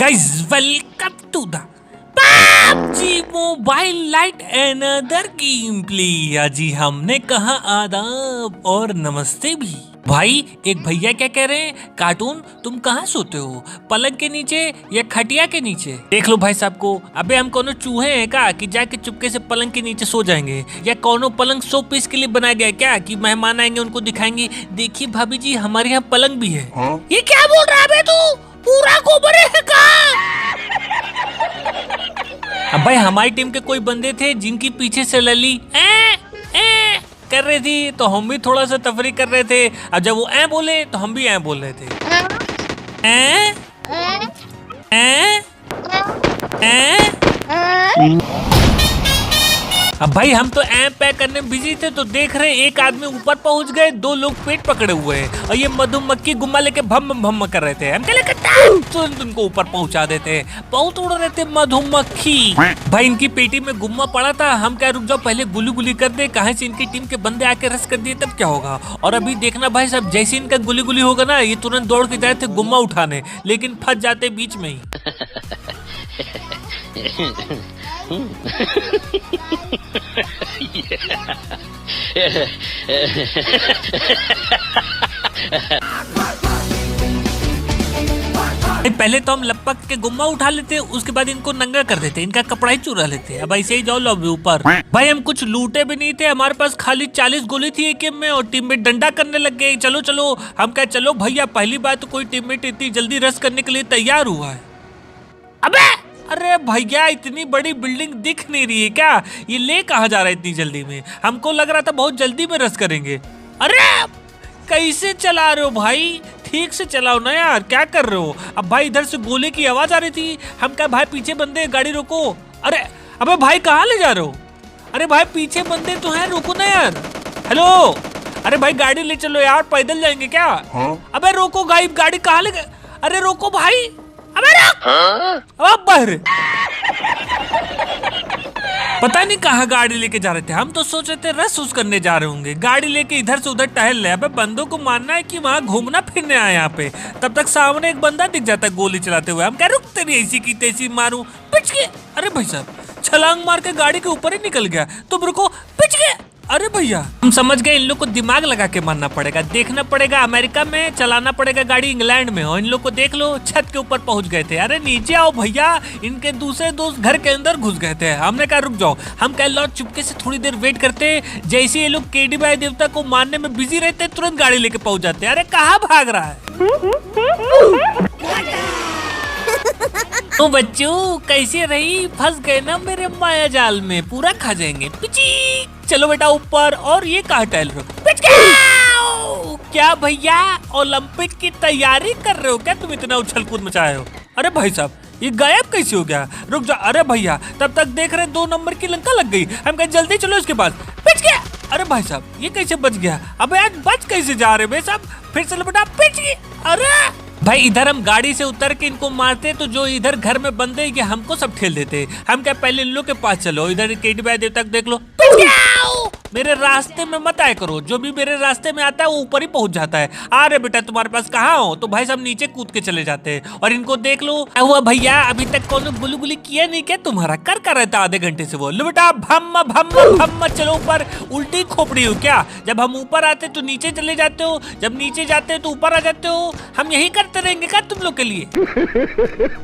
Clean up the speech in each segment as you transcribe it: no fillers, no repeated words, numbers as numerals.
Guys, welcome to the PUBG mobile lite another game play. जी हमने कहा आदाब और नमस्ते भी। भाई एक भैया क्या कह रहे हैं, कार्टून तुम कहाँ सोते हो, पलंग के नीचे या खटिया के नीचे? देख लो भाई साहब को, अबे हम कोनो चूहे हैं क्या कि जाके चुपके से पलंग के नीचे सो जाएंगे? या कोनो पलंग 100 पीस के लिए बनाया गया क्या कि मेहमान आएंगे उनको दिखाएंगे देखिए भाभी जी हमारे यहाँ पलंग भी है? ये क्या बोल रहा है तू, पूरा गोबर है का? अब भाई हमारी टीम के कोई बंदे थे जिनकी पीछे से लली कर रही थी, तो हम भी थोड़ा सा तफरी कर रहे थे। अब जब वो बोले तो हम भी बोल रहे थे। अब भाई हम तो पैक करने में बिजी थे, तो देख रहे एक आदमी ऊपर पहुंच गए, 2 लोग पेट पकड़े हुए हैं और ये मधुमक्खी गुम्मा लेके भम भम कर रहे थे। हम क्या तुरंत उनको ऊपर पहुंचा देते, बहुत उड़ रहे थे मधुमक्खी। भाई इनकी पेटी में गुम्मा पड़ा था, हम क्या रुक जाओ पहले गुली गुली कर दे, कहाँ से इनकी टीम के बंदे आके रस कर दिए तब क्या होगा। और अभी देखना भाई साहब, जैसे इनका गुली गुली होगा ना, ये तुरंत दौड़ के जाए थे गुम्मा उठाने, लेकिन फंस जाते बीच में ही। पहले तो हम लपक के गुम्मा उठा लेते, उसके बाद इनको नंगा कर देते, इनका कपड़ा ही चुरा लेते। अब ऐसे ही जाओ लॉबी ऊपर। भाई हम कुछ लूटे भी नहीं थे, हमारे पास खाली 40 गोली थी एक में, और टीममेट डंडा करने लग गए। चलो चलो, हम क्या चलो भैया, पहली बार तो कोई टीममेट इतनी जल्दी रस करने के लिए तैयार हुआ है। अबे अरे भैया इतनी बड़ी बिल्डिंग दिख नहीं रही है क्या? ये ले कहाँ जा रहा है इतनी जल्दी में? हमको लग रहा था बहुत जल्दी में रस करेंगे। अरे कैसे चला रहे हो भाई, ठीक से चलाओ ना यार, क्या कर रहे हो? अब भाई इधर से गोले की आवाज आ रही थी, हम क्या भाई पीछे बंदे, गाड़ी रोको। अरे अबे भाई कहाँ ले जा रहे हो? अरे भाई पीछे बंदे तो हैं, रोको ना यार। हेलो, अरे भाई गाड़ी ले चलो यार, पैदल जाएंगे क्या? अबे रोको गाड़ी कहाँ ले गए? अरे रोको भाई, अबे अब बाहर पता नहीं कहाँ गाड़ी लेके जा रहे थे। हम तो सोच रहे थे रस उस करने जा रहे होंगे, गाड़ी लेके इधर से उधर टहल रहे। अबे बंदों को मानना है कि वहाँ घूमना फिरने आए यहाँ पे, तब तक सामने एक बंदा दिख जाता है गोली चलाते हुए। हम क्या रुकते नहीं, ऐसी की तैसी मारूं पिच के। अरे भाई साहब छलांग मार के गाड़ी के ऊपर ही निकल गया, तुम रुको पिच के। अरे भैया हम समझ गए, इन लोग को दिमाग लगा के मारना पड़ेगा, देखना पड़ेगा अमेरिका में, चलाना पड़ेगा गाड़ी इंग्लैंड में। और इन लोग को देख लो छत के ऊपर पहुंच गए थे। अरे नीचे आओ भैया, इनके दूसरे दोस्त घर के अंदर घुस गए थे। हमने कहा रुक जाओ, हम कह लौट चुपके से थोड़ी देर वेट करते, जैसे ये लोग केडी भाई देवता को मारने में बिजी रहते तुरंत गाड़ी लेके पहुंच जाते। अरे कहाँ भाग रहा है? तो बच्चों कैसे रही, फंस गए ना मेरे माया जाल में, पूरा खा जाएंगे। पिची चलो बेटा ऊपर। और ये कहाँ टहल रहे हो? क्या भैया ओलंपिक की तैयारी कर रहे हो क्या तुम, इतना उछल कूद मचाए हो? अरे भाई साहब ये गायब कैसे हो गया? रुक जा। अरे भैया तब तक देख रहे 2 नंबर की लंका लग गई, हम कहे जल्दी चलो इसके पास। पिच गया। अरे भाई साहब ये कैसे बच गया? अबे आज बच कैसे जा रहे भाई साहब? फिर चलो बेटा पिच गया। अरे भाई इधर हम गाड़ी से उतर के इनको मारते, तो जो इधर घर में बंदे ये हमको सब ठेल देते। हम क्या पहले इन लोग के पास चलो, इधर केडी भाई देवता देख लो। मेरे रास्ते में मत आया करो, जो भी मेरे रास्ते में आता है वो ऊपर ही पहुंच जाता है। अरे बेटा तुम्हारे पास कहाँ हो? तो भाई सब नीचे कूद के चले जाते हैं। और इनको देख लो, हुआ भैया अभी तक कौन गुली गुली किया नहीं क्या तुम्हारा? कर रहता आधे घंटे से वो। लो बेटा भम्म भम्म भम्म चलो ऊपर। उल्टी खोपड़ी हो क्या? जब हम ऊपर आते तो नीचे चले जाते हो, जब नीचे जाते हो तो ऊपर आ जाते हो। हम यही करते रहेंगे क्या तुम लोग के लिए?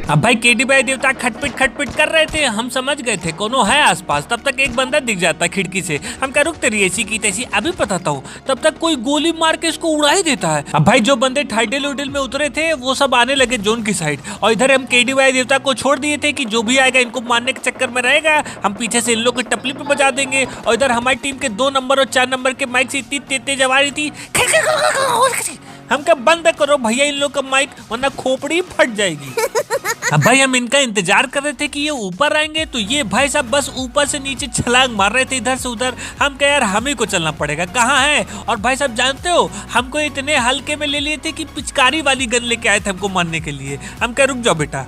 अब भाई केडी भाई देवता खटपिट कर रहे थे, हम समझ गए थे कोनो है आसपास। तब तक एक बंदा दिख जाता खिड़की से, हम क्या रुकते रही ऐसी की तैसी, अभी बताता हूँ। तब तक कोई गोली मार के इसको उड़ा ही देता है। अब भाई जो बंदे टाइटल उडल में उतरे थे वो सब आने लगे जोन की साइड, और इधर हम केडी भाई देवता को छोड़ दिए थे कि जो भी आएगा इनको मारने के चक्कर में रहेगा, हम पीछे से इन लोग को टपली पे बजा देंगे। और इधर हमारी टीम के 2 नंबर और 4 नंबर के माइक से इतनी तेज आवाज थी, हम क्या बंद करो भैया इन लोग का माइक, वरना खोपड़ी फट जाएगी। अब भाई हम इनका इंतजार कर रहे थे कि ये ऊपर आएंगे, तो ये भाई साहब बस ऊपर से नीचे छलांग मार रहे थे इधर से उधर। हम क्या यार हमें को चलना पड़ेगा, कहाँ है? और भाई साहब जानते हो हमको इतने हल्के में ले लिए थे कि पिचकारी वाली गन लेके आए थे हमको मारने के लिए। हम क्या रुक जाओ बेटा,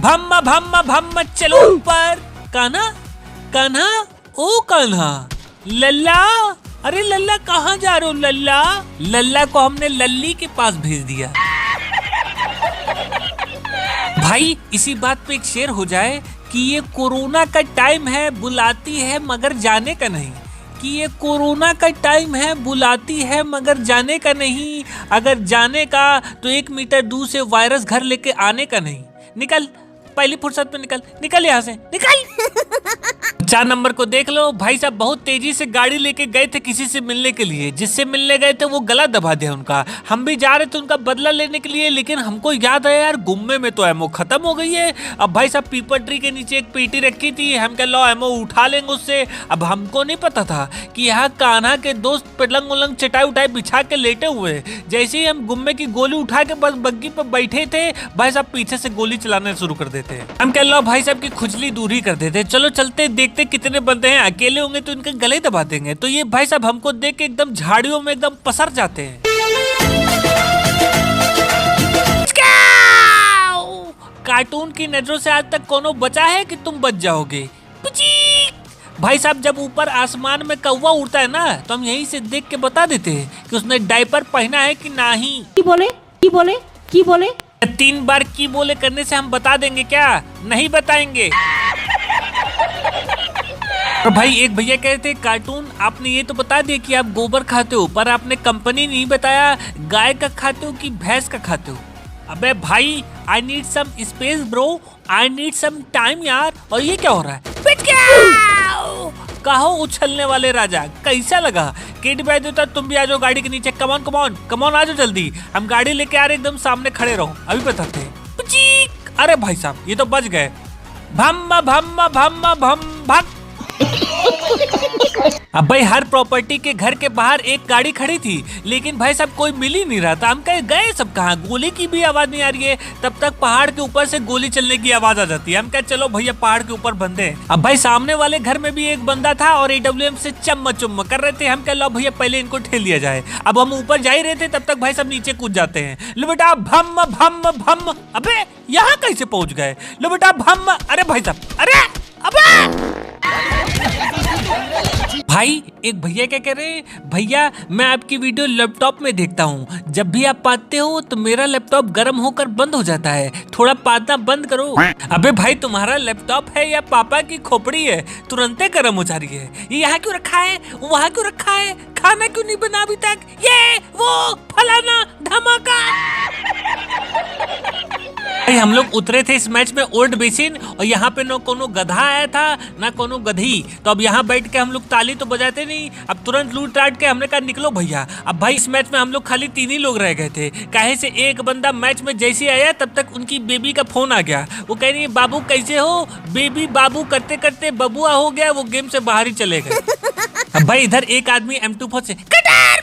भम्मा भम्मा भम्मा चलो ऊपर। कान्हा कान्हा ओ कान्हा, लल्ला अरे लल्ला कहाँ जा रहे हो? लल्ला लल्ला को हमने लल्ली के पास भेज दिया। भाई इसी बात पे एक शेर हो जाए कि ये कोरोना का टाइम है बुलाती है मगर जाने का नहीं, कि ये कोरोना का टाइम है बुलाती है मगर जाने का नहीं, अगर जाने का तो 1 मीटर दूर से वायरस घर लेके आने का नहीं। निकल, पहली फुर्सत में निकल, निकल यहाँ से निकल। 4 नंबर को देख लो, भाई साहब बहुत तेजी से गाड़ी लेके गए थे किसी से मिलने के लिए, जिससे मिलने गए थे वो गला दबा दिया उनका। हम भी जा रहे थे उनका बदला लेने के लिए, लेकिन हमको याद आया यार गुम्मे में तो एमओ खत्म हो गई है। अब भाई साहब पीपल ट्री के नीचे एक पेटी रखी थी, हम कह लो एमओ उठा लेंगे उससे। अब हमको नहीं पता था कि यहाँ कान्हा के दोस्त पलंग उलंग चटाई उठाई बिछा के लेटे हुए। जैसे ही हम गुम्मे की गोली उठा के बस बग्गी पर बैठे थे, भाई साहब पीछे से गोली चलाना शुरू कर देते। हम कह लो भाई साहब की खुजली दूर ही कर देते। चलो चलते देखते कितने बंदे हैं, अकेले होंगे तो इनके गले दबा देंगे। तो ये भाई साहब हमको देख के एकदम झाड़ियों में एकदम पसर जाते हैं। कार्टून की नजरों से आज तक कोनो बचा है कि तुम बच जाओगे? भाई साहब जब ऊपर आसमान में कौवा उड़ता है ना, तो हम यहीं से देख के बता देते हैं कि उसने डायपर पहना है कि नहीं। की बोले 3 बार की बोले करने से हम बता देंगे क्या? नहीं बताएंगे। तो भाई एक भैया कह रहे थे कार्टून आपने ये तो बता दिया कि आप गोबर खाते हो, पर आपने कंपनी नहीं बताया गाय का खाते हो कि भैंस का खाते हो। अबे भाई I need some space bro, I need some time यार। और ये क्या हो रहा है? पिट गया। कहो उछलने वाले राजा, कैसा लगा? किड भाई देवता तुम भी आ जाओ गाड़ी के नीचे। कमॉन कमॉन कमॉन आ जाओ जल्दी, हम गाड़ी लेके आ रहे, एकदम सामने खड़े रहो, अभी बताते हैं। अरे भाई साहब ये तो बच गए। भम्मा भम्मा भम्मा भम भक। अब भाई हर प्रॉपर्टी के घर के बाहर एक गाड़ी खड़ी थी, लेकिन भाई साहब कोई मिल ही नहीं रहा था। हम कहे गए सब कहाँ? गोली की भी आवाज नहीं आ रही है, तब तक पहाड़ के ऊपर से गोली चलने की आवाज आ जाती है। हम कहे चलो भैया पहाड़ के ऊपर बंदे हैं। अब भाई सामने वाले घर में भी एक बंदा था और AWM से चम्म चुम्म कर रहे थे। हम कह लो भैया पहले इनको ठेल लिया जाए। अब हम ऊपर जा ही रहे थे, तब तक भाई साहब नीचे कूद जाते हैं। लो बेटा भम भम भम। अबे यहाँ कैसे पहुंच गए? लो बेटा भम। अरे भाई साहब, अरे अबे भाई एक भैया क्या कह रहे हैं, भैया मैं आपकी वीडियो लैपटॉप में देखता हूँ, जब भी आप पाते हो तो मेरा लैपटॉप गर्म होकर बंद हो जाता है, थोड़ा पातना बंद करो। अबे भाई तुम्हारा लैपटॉप है या पापा की खोपड़ी है? तुरंते गर्म हो जा रही है। ये यहाँ क्यों रखा है, वहाँ क्यों रखा है, खाना क्यों नहीं बना अभी तक, ये वो फलाना धमाका। हम लोग उतरे थे इस मैच में ओल्ड बेसिन, और यहाँ पे न कोनो गधा आया था ना कोनो गधी। तो अब यहाँ बैठ के हम लोग ताली तो बजाते नहीं, अब तुरंत लूट टाट के हमने कहा निकलो भैया। अब भाई इस मैच में हम लोग खाली 3 ही लोग रह गए थे, काहे से एक बंदा मैच में जैसे आया तब तक उनकी बेबी का फोन आ गया। वो कह रही है बाबू कैसे हो? बेबी बाबू करते करते बबुआ हो गया, वो गेम से बाहर ही चले गए। अब भाई इधर एक आदमी M24 से खटार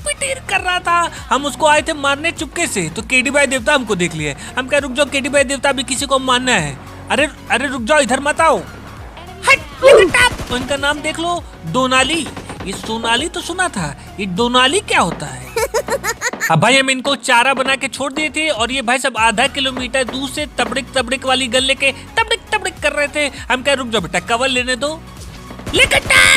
पिटीर कर रहा था, हम उसको आए थे मारने चुपके से, तो केडी भाई देवता हमको देख लिए। हम कह रुक जाओ केडी भाई देवता, अभी किसी को मारना है। अरे अरे रुक जाओ, इधर मत आओ। तो इनका नाम देख लो, दोनाली। ये सोनाली तो सुना था, ये दोनाली क्या होता है? अब भाई हम इनको चारा बना के छोड़ दिए थे, और ये भाई सब आधा किलोमीटर दूर से तबड़िक तबड़िक वाली गल लेके तबड़िक तबड़िक कर रहे थे। हम कह रुक जाओ बेटा कवर लेने दो,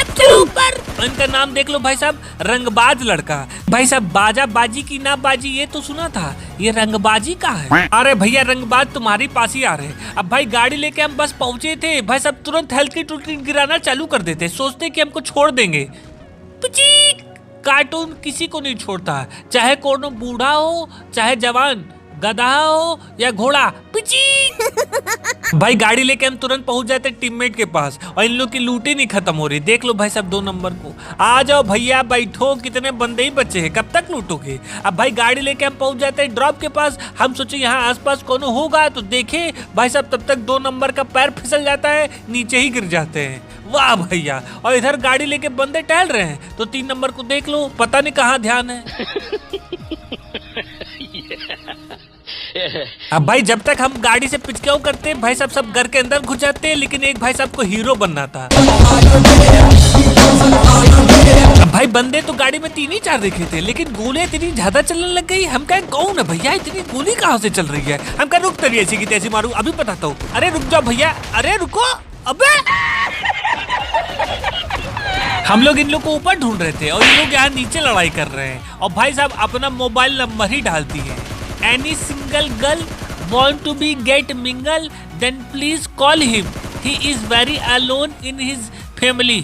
चलो ऊपर। इनका नाम देख लो भाई साहब, रंगबाज लड़का। भाई साहब बाजा बाजी की ना बाजी ये तो सुना था, ये रंगबाजी का है। अरे भैया रंगबाज तुम्हारी पास ही आ रहे। अब भाई गाड़ी लेके हम बस पहुंचे थे, भाई साहब तुरंत हल्की टुल्की गिराना चालू कर देते, सोचते कि हमको छोड़ देंगे। कार्टून किसी को नहीं छोड़ता, चाहे कोनो बूढ़ा हो चाहे जवान, गधा हो या घोड़ा। भाई गाड़ी लेके हम तुरंत पहुंच जाते टीममेट के पास, और इन लोग की लूटी नहीं खत्म हो रही। देख लो भाई साहब 2 नंबर को, आ जाओ भैया बैठो, कितने बंदे ही बचे हैं, कब तक लूटोगे? अब भाई गाड़ी लेके हम पहुंच जाते हैं ड्रॉप के पास। हम सोचे यहाँ आसपास कोनो होगा तो देखे, भाई साहब तब तक 2 नंबर का पैर फिसल जाता है, नीचे ही गिर जाते हैं। वाह भैया, और इधर गाड़ी लेके बंदे टहल रहे हैं, तो 3 नंबर को देख लो, पता नहीं कहाँ ध्यान है। अब भाई जब तक हम गाड़ी से पिचकाऊ करते भाई साहब सब घर के अंदर घुस जाते हैं, लेकिन एक भाई साहब को हीरो बनना था। अब भाई बंदे तो गाड़ी में 3 ही 4 देखे थे, लेकिन गोलियां इतनी ज्यादा चलने लग गई। हम कहें कौन है भैया, इतनी गोली कहाँ से चल रही है? हम कहें रुक तेरी ऐसी की तैसी मारू, अभी बताता हूँ। अरे रुक जाओ भैया, अरे रुको। अबे हम लोग इन लोग को ऊपर ढूंढ रहे थे, और ये लोग यहाँ नीचे लड़ाई कर रहे हैं, और भाई साहब अपना मोबाइल नंबर ही डालती है। Any single girl want to be get mingle, then please call him. He is very alone in his family.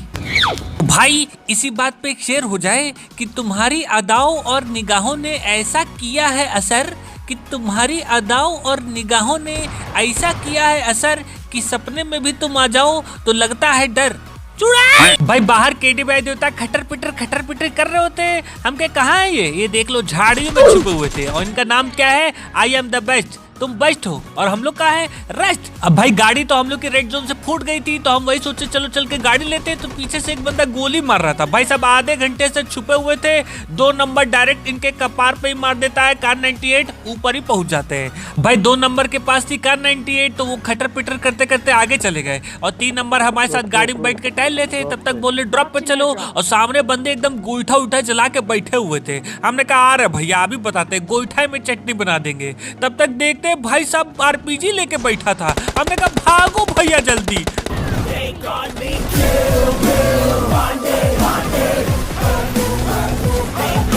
भाई इसी बात पे एक शेर हो जाए कि तुम्हारी अदाओं और निगाहों ने ऐसा किया है असर, कि तुम्हारी अदाओं और निगाहों ने ऐसा किया है असर कि सपने में भी तुम आ जाओ तो लगता है डर। चुड़ा भाई बाहर केडी भाई देवता खटर पिटर कर रहे होते। हम के कहाँ है ये देख लो झाड़ियों में छुपे हुए थे और इनका नाम क्या है, आई एम द बेस्ट, तुम बेस्ट हो और हम लोग का है रेस्ट। अब भाई गाड़ी तो हम लोग की रेड जोन से फूट गई थी तो हम वही सोचे चलो चल के गाड़ी लेते, तो पीछे से एक बंदा गोली मार रहा था। भाई साहब आधे घंटे से छुपे हुए थे, 2 नंबर डायरेक्ट इनके कपार पे ही मार देता है। कार 98 ऊपर ही पहुंच जाते हैं। भाई 2 नंबर के पास थी कार 98 तो वो खटर पिटर करते करते आगे चले गए और 3 नंबर हमारे साथ गाड़ी में बैठ के टहल लेते। तब तक बोले ड्रॉप पे चलो और सामने बंदे एकदम गोईठा उठा चला के बैठे हुए थे। हमने कहा आ रहे भैया अभी बताते, गोईठा में चटनी बना देंगे। तब तक देखते भाई साहब आरपीजी लेके बैठा था। हमने कहा भागो भैया जल्दी।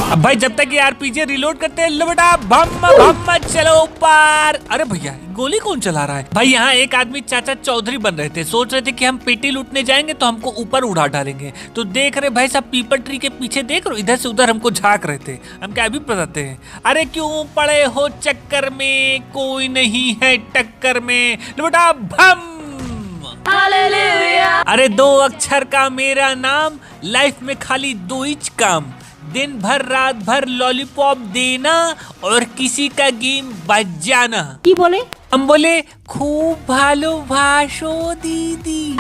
अब भाई जब तक ये आरपीजी रिलोड करते हैं लबड़ा भम चलो ऊपर। अरे भैया गोली कौन चला रहा है? भाई यहाँ एक आदमी चाचा चौधरी बन रहे थे, सोच रहे थे कि हम पेटी लूटने जाएंगे तो हमको ऊपर उड़ा डालेंगे। तो देख रहे भाई साहब पीपल ट्री के पीछे देख रहे, इधर से उधर हमको झांक रहे थे। हम क्या अभी बताते हैं, अरे क्यों पड़े हो चक्कर में, कोई नहीं है टक्कर में, लबड़ा भम। अरे 2 अक्षर का मेरा नाम, लाइफ में खाली 2 ही काम, दिन भर रात भर लॉलीपॉप देना और किसी का गेम बजाना। की बोले? हम बोले खूब भालोबाशो दीदी।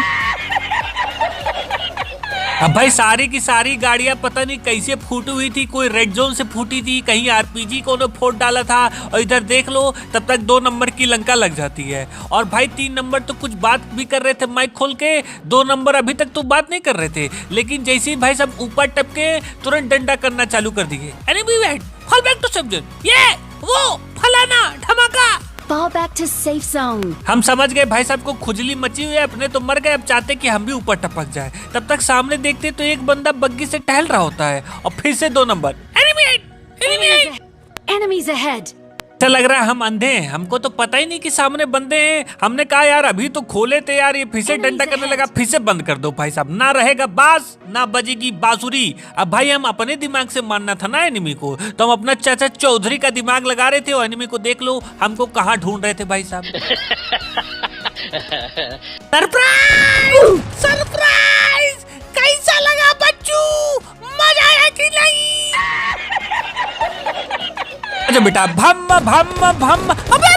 अब भाई सारी की सारी गाड़ियां पता नहीं कैसे फूटी हुई थी, कोई रेड जोन से फूटी थी, कहीं आरपीजी को फोड़ डाला था और इधर देख लो तब तक 2 नंबर की लंका लग जाती है। और भाई 3 नंबर तो कुछ बात भी कर रहे थे माइक खोल के, 2 नंबर अभी तक तो बात नहीं कर रहे थे, लेकिन जैसे ही भाई सब ऊपर टपके तुरंत डंडा करना चालू कर दिए। Enemy wait, fall back to subject, ये वो फलाना धमाका, Fall back to safe zone. हम समझ गए भाई साहब को खुजली मची हुई है, अपने तो मर गए, अब चाहते कि हम भी ऊपर टपक जाए। तब तक सामने देखते तो एक बंदा बग्गी से टहल रहा होता है और फिर से 2 नंबर Enemies ahead. अच्छा लग रहा है हम अंधे हैं, हमको तो पता ही नहीं कि सामने बंदे हैं। हमने कहा यार अभी तो खोले थे यार, ये फिर से डंडा करने लगा, फिर से बंद कर दो भाई साहब, ना रहेगा बास ना बजेगी बांसुरी। अब भाई हम अपने दिमाग से मानना था ना एनिमी को, तो हम अपना चाचा चौधरी का दिमाग लगा रहे थे और एनिमी को देख लो हमको कहाँ ढूंढ रहे थे भाई साहब। सरप्राइज सरप्राइज, कैसा लगा बच्चू, मजा आया कि नहीं? अच्छा बेटा भम भम भम, अबे